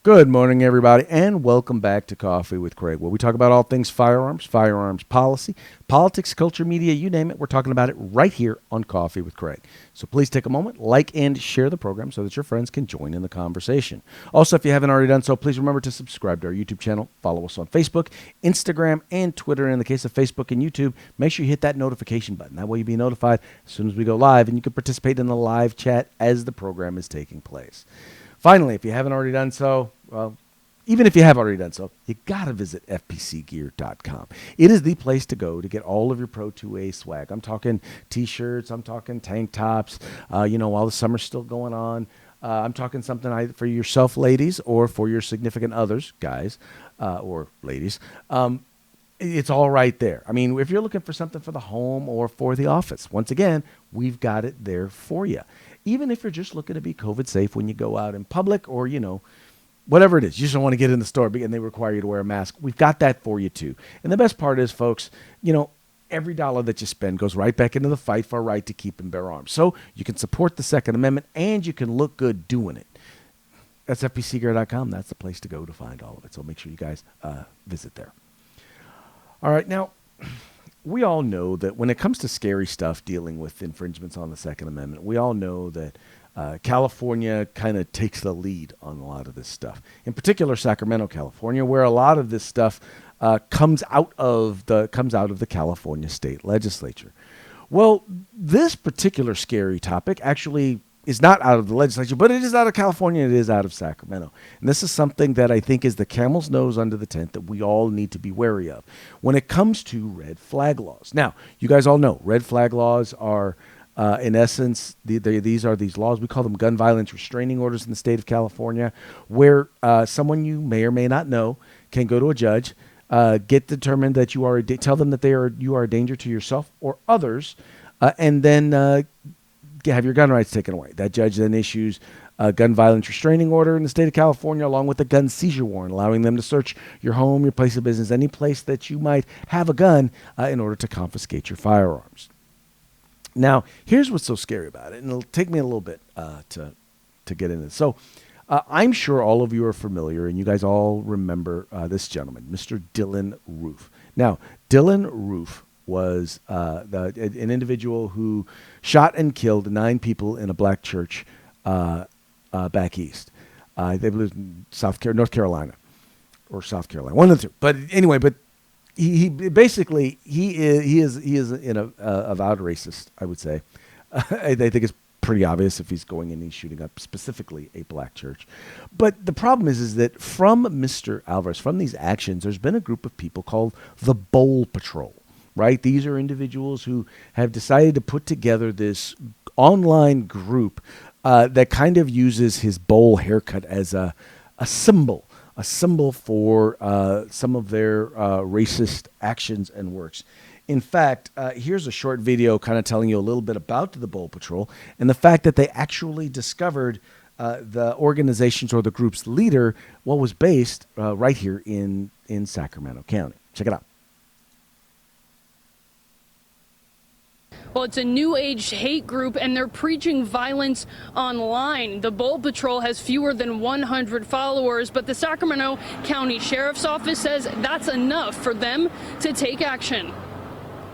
Good morning, everybody, and welcome back to Coffee with Craig, where we talk about all things firearms, firearms policy, politics, culture, media, you name it. We're talking about it right here on Coffee with Craig. So please take a moment, like and share the program so that your friends can join in the conversation. Also, if you haven't already done so, please remember to subscribe to our YouTube channel, follow us on Facebook, Instagram, and Twitter. And in the case of Facebook and YouTube, make sure you hit that notification button. That way you'll be notified as soon as we go live, and you can participate in the live chat as the program is taking place. Finally, if you haven't already done so, well, even if you have already done so, you got to visit fpcgear.com. It is the place to go to get all of your Pro 2A swag. I'm talking T-shirts. I'm talking tank tops, while the summer's still going on. I'm talking something for yourself, ladies, or for your significant others, guys, or ladies. It's all right there. I mean, if you're looking for something for the home or for the office, once again, we've got it there for you. Even if you're just looking to be COVID safe when you go out in public or, whatever it is, you just don't want to get in the store and they require you to wear a mask. We've got that for you too. And the best part is, folks, every dollar that you spend goes right back into the fight for a right to keep and bear arms. So you can support the Second Amendment and you can look good doing it. That's fpcgear.com. That's the place to go to find all of it. So make sure you guys visit there. All right. Now, we all know that when it comes to scary stuff dealing with infringements on the Second Amendment, we all know that California kind of takes the lead on a lot of this stuff. In particular, Sacramento, California, where a lot of this stuff comes out of the California state legislature. Well, this particular scary topic actually is not out of the legislature, but it is out of California. It is out of Sacramento. And this is something that I think is the camel's nose under the tent that we all need to be wary of when it comes to red flag laws. Now, you guys all know red flag laws are, in essence, these are these laws. We call them gun violence restraining orders in the state of California, where someone you may or may not know can go to a judge, get determined that you are tell them that you are a danger to yourself or others, and then have your gun rights taken away. That judge then issues a gun violence restraining order in the state of California, along with a gun seizure warrant, allowing them to search your home, your place of business, any place that you might have a gun in order to confiscate your firearms. Now, here's what's so scary about it, and it'll take me a little bit to get into this. So I'm sure all of you are familiar, and you guys all remember this gentleman, Mr. Dylan Roof. Now, Dylan Roof was an individual who shot and killed 9 people in a black church back east. They lived in North Carolina, or South Carolina, one of the two. But anyway, he basically is an avowed racist, I would say. I think it's pretty obvious if he's going in and he's shooting up specifically a black church. But the problem is that from Mr. Alvarez, from these actions, there's been a group of people called the Bowl Patrol. Right? These are individuals who have decided to put together this online group that kind of uses his bowl haircut as a symbol for some of their racist actions and works. In fact, here's a short video kind of telling you a little bit about the Bowl Patrol and the fact that they actually discovered the organization's or the group's leader, was based right here in Sacramento County. Check it out. Well, it's a new age hate group, and they're preaching violence online. The Bowl Patrol has fewer than 100 followers, but the Sacramento County Sheriff's Office says that's enough for them to take action.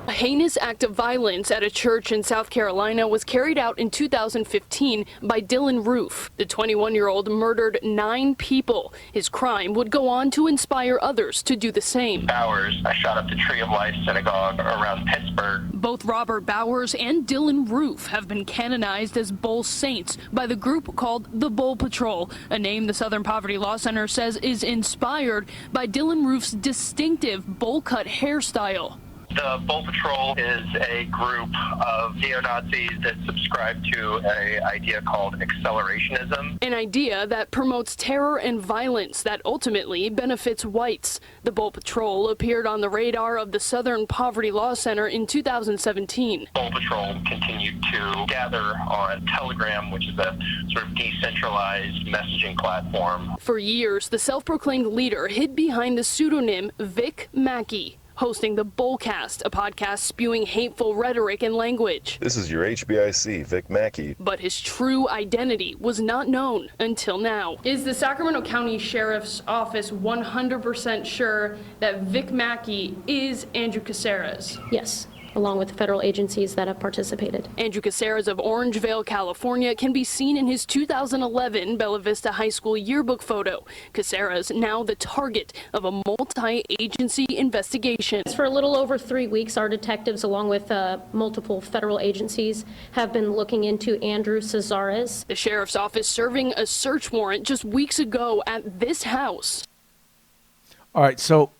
A heinous act of violence at a church in South Carolina was carried out in 2015 by Dylan Roof. The 21-year-old murdered 9 people. His crime would go on to inspire others to do the same. Bowers, I shot up the Tree of Life Synagogue around Pittsburgh. Both Robert Bowers and Dylan Roof have been canonized as Bowl Saints by the group called the Bowl Patrol, a name the Southern Poverty Law Center says is inspired by Dylan Roof's distinctive bowl cut hairstyle. The Bowl Patrol is a group of neo-Nazis that subscribe to an idea called accelerationism. An idea that promotes terror and violence that ultimately benefits whites. The Bowl Patrol appeared on the radar of the Southern Poverty Law Center in 2017. Bowl Patrol continued to gather on Telegram, which is a sort of decentralized messaging platform. For years, the self-proclaimed leader hid behind the pseudonym Vic Mackey. hosting the Bullcast, a podcast spewing hateful rhetoric and language. This is your HBIC, Vic Mackey. But his true identity was not known until now. Is the Sacramento County Sheriff's Office 100% sure that Vic Mackey is Andrew Caceres? Yes, along with the federal agencies that have participated. Andrew Caceres of Orangevale, California, can be seen in his 2011 Bella Vista High School yearbook photo. Caceres now the target of a multi-agency investigation. For a little over 3 weeks, our detectives, along with multiple federal agencies, have been looking into Andrew Caceres. The sheriff's office serving a search warrant just weeks ago at this house. All right, so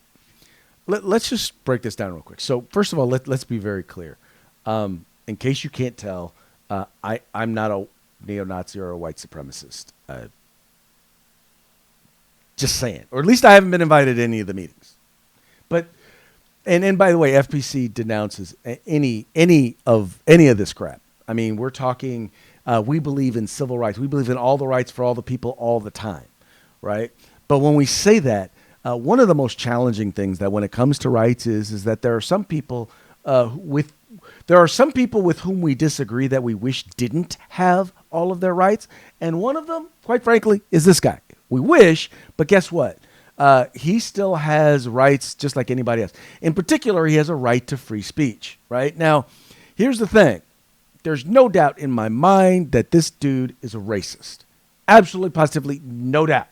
let's just break this down real quick. So first of all, let's be very clear. In case you can't tell, I'm not a neo-Nazi or a white supremacist. Just saying. Or at least I haven't been invited to any of the meetings. But and by the way, FPC denounces any of this crap. I mean, we're talking, we believe in civil rights. We believe in all the rights for all the people all the time, right? But when we say that, one of the most challenging things that when it comes to rights is that there are some people with whom we disagree that we wish didn't have all of their rights. And one of them, quite frankly, is this guy. We wish, but guess what? He still has rights just like anybody else. In particular, he has a right to free speech, right? Now, here's the thing. There's no doubt in my mind that this dude is a racist. Absolutely, positively, no doubt.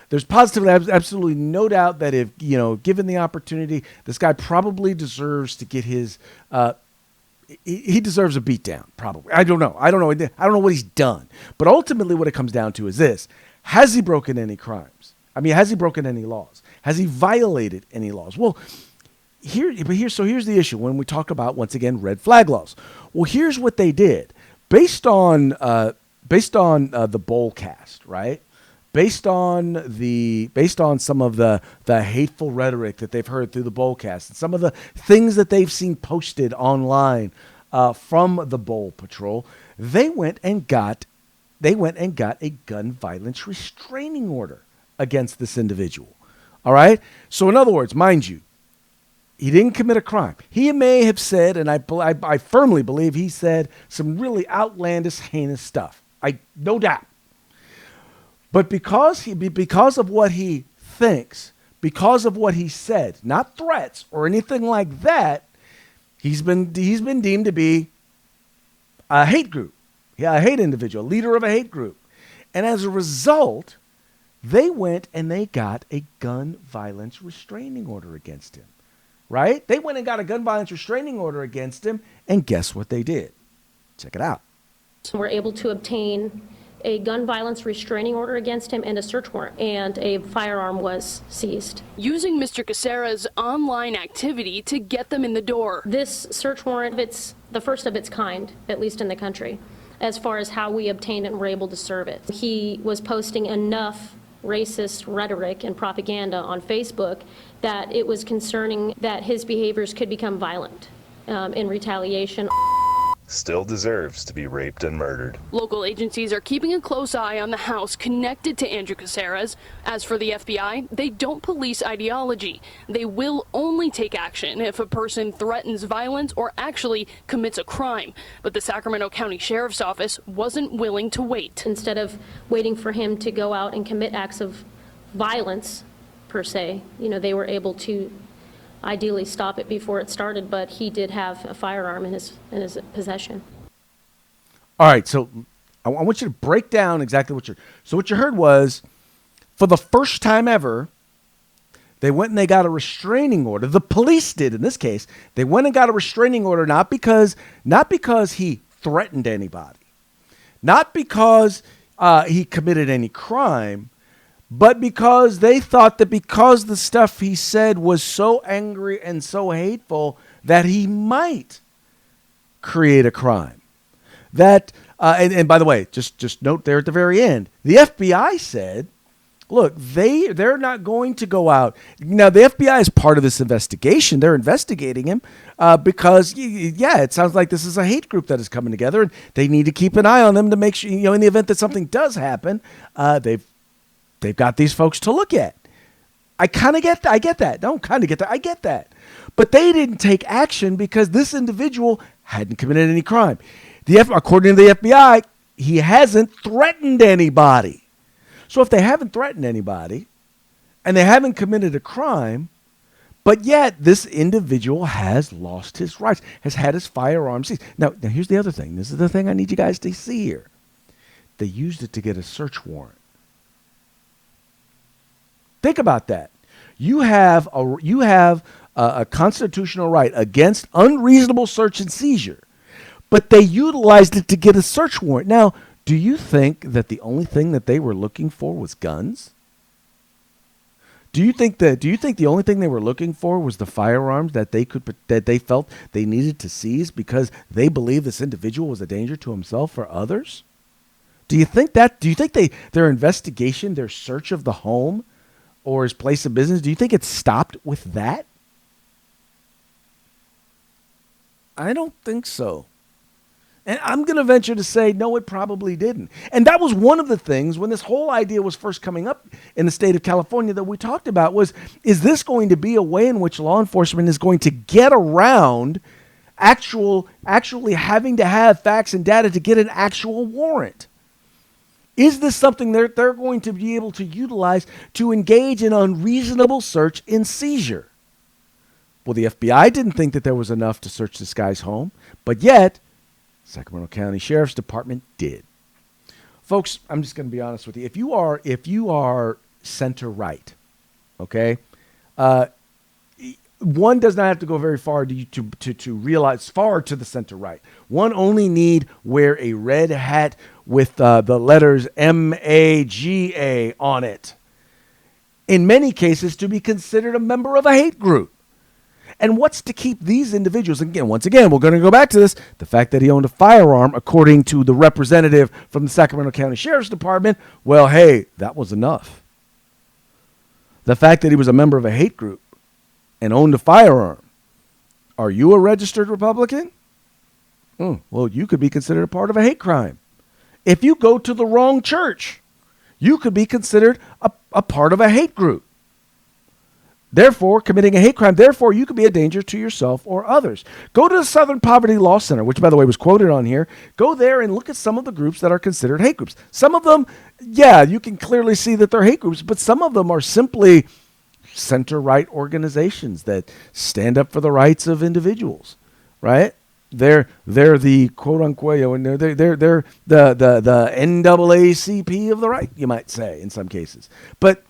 There's positively absolutely no doubt that if, given the opportunity, this guy probably deserves to get his, he deserves a beatdown, probably. I don't know. I don't know what he's done. But ultimately what it comes down to is this. Has he broken any crimes? I mean, has he broken any laws? Has he violated any laws? Well, here's the issue when we talk about, once again, red flag laws. Well, here's what they did. Based on the Bullcast, right? Based on some of the hateful rhetoric that they've heard through the Bullcast and some of the things that they've seen posted online from the Bull Patrol, they went and got a gun violence restraining order against this individual. All right? So in other words, mind you, he didn't commit a crime. He may have said, and I firmly believe he said some really outlandish, heinous stuff. No doubt. But because of what he thinks, because of what he said, not threats or anything like that, he's been deemed to be a hate group. Yeah, a hate individual, leader of a hate group. And as a result, they went and they got a gun violence restraining order against him. Right? They went and got a gun violence restraining order against him, and guess what they did? Check it out. So we're able to obtain a gun violence restraining order against him and a search warrant, and a firearm was seized. Using Mr. Caceres' online activity to get them in the door. This search warrant, it's the first of its kind, at least in the country, as far as how we obtained it and were able to serve it. He was posting enough racist rhetoric and propaganda on Facebook that it was concerning that his behaviors could become violent in retaliation. Still deserves to be raped and murdered. Local agencies are keeping a close eye on the house connected to Andrew Caceres. As for the FBI, they don't police ideology. They will only take action if a person threatens violence or actually commits a crime. But the Sacramento County Sheriff's Office wasn't willing to wait. Instead of waiting for him to go out and commit acts of violence, per se, they were able to ideally stop it before it started, but he did have a firearm in his possession. All right, so I want you to break down exactly what you heard was, for the first time ever, they went and they got a restraining order. The police did in this case. They went and got a restraining order not because he threatened anybody, not because he committed any crime, but because they thought that because the stuff he said was so angry and so hateful that he might create a crime. That and by the way, just note there at the very end, the FBI said, look, they're not going to go out. Now, the FBI is part of this investigation. They're investigating him because, it sounds like this is a hate group that is coming together, and they need to keep an eye on them to make sure, in the event that something does happen, they've got these folks to look at. I get that. I get that. But they didn't take action because this individual hadn't committed any crime. According to the FBI, he hasn't threatened anybody. So if they haven't threatened anybody and they haven't committed a crime, but yet this individual has lost his rights, has had his firearm seized. Now, here's the other thing. This is the thing I need you guys to see here. They used it to get a search warrant. Think about that. You have a constitutional right against unreasonable search and seizure, but they utilized it to get a search warrant. Now, do you think that the only thing that they were looking for was guns? Do you think the only thing they were looking for was the firearms that they felt they needed to seize because they believed this individual was a danger to himself or others? Do you think their investigation, their search of the home or his place of business, do you think it stopped with that? I don't think so. And I'm going to venture to say, no, it probably didn't. And that was one of the things when this whole idea was first coming up in the state of California that we talked about was, is this going to be a way in which law enforcement is going to get around actually having to have facts and data to get an actual warrant? Is this something they're going to be able to utilize to engage in unreasonable search and seizure? Well, the FBI didn't think that there was enough to search this guy's home, but yet Sacramento County Sheriff's Department did. Folks, I'm just going to be honest with you. If you are center right, okay, one does not have to go very far to realize far to the center right. One only need wear a red hat with the letters MAGA on it. In many cases, to be considered a member of a hate group. And what's to keep these individuals? Once again, we're going to go back to this. The fact that he owned a firearm, according to the representative from the Sacramento County Sheriff's Department, well, hey, that was enough. The fact that he was a member of a hate group and owned a firearm. Are you a registered Republican? Well, you could be considered a part of a hate crime. If you go to the wrong church, you could be considered a part of a hate group. Therefore, committing a hate crime, therefore, you could be a danger to yourself or others. Go to the Southern Poverty Law Center, which, by the way, was quoted on here. Go there and look at some of the groups that are considered hate groups. Some of them, yeah, you can clearly see that they're hate groups, but some of them are simply center-right organizations that stand up for the rights of individuals, right? They're the quote-unquote, they're the NAACP of the right, you might say, in some cases. But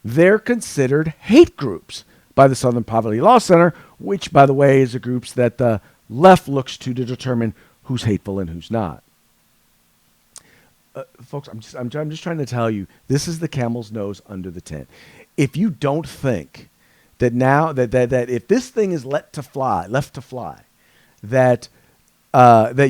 they're considered hate groups by the Southern Poverty Law Center, which, by the way, is a group that the left looks to determine who's hateful and who's not. Folks, I'm just trying to tell you, this is the camel's nose under the tent. If you don't think that now that if this thing is left to fly, that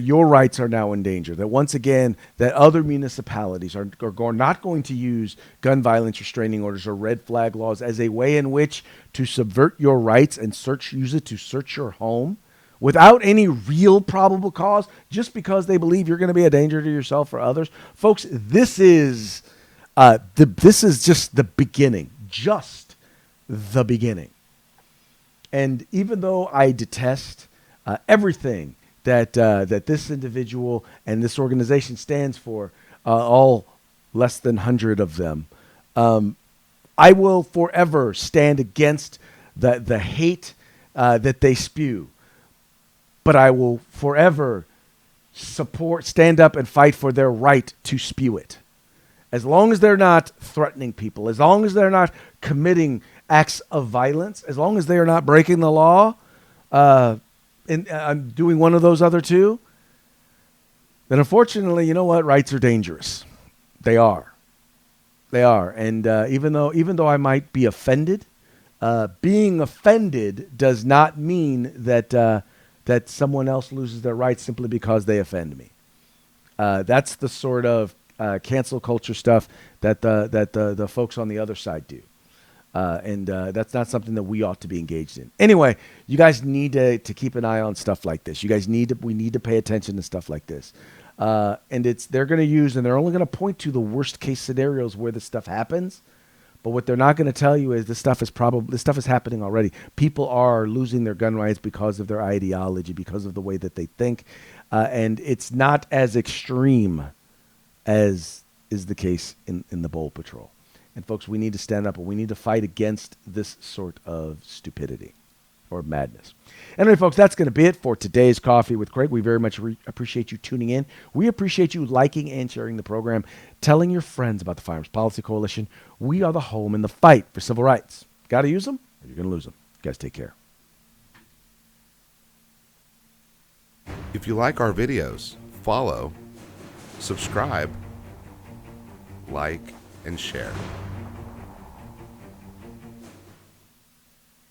your rights are now in danger, that once again, that other municipalities are not going to use gun violence restraining orders or red flag laws as a way in which to subvert your rights and use it to search your home without any real probable cause, just because they believe you're going to be a danger to yourself or others. Folks, this is just the beginning, And even though I detest everything that this individual and this organization stands for, all less than 100 of them, I will forever stand against the hate that they spew. But I will forever stand up and fight for their right to spew it. As long as they're not threatening people, as long as they're not committing acts of violence, as long as they are not breaking the law, and I'm doing one of those other two, then unfortunately, you know what? Rights are dangerous. They are. And even though I might be offended, being offended does not mean that someone else loses their rights simply because they offend me. That's the sort of cancel culture stuff that the folks on the other side do. And that's not something that we ought to be engaged in. Anyway, you guys need to keep an eye on stuff like this. We need to pay attention to stuff like this. And they're going to use, and they're only going to point to the worst case scenarios where this stuff happens. But what they're not going to tell you is this stuff is happening already. People are losing their gun rights because of their ideology, because of the way that they think. And it's not as extreme as is the case in the Bowl Patrol. And folks, we need to stand up and we need to fight against this sort of stupidity or madness. Anyway, folks, that's going to be it for today's Coffee with Craig. We very much appreciate you tuning in. We appreciate you liking and sharing the program, telling your friends about the Firearms Policy Coalition. We are the home in the fight for civil rights. Got to use them or you're going to lose them. You guys take care. If you like our videos, follow, subscribe, like, and share.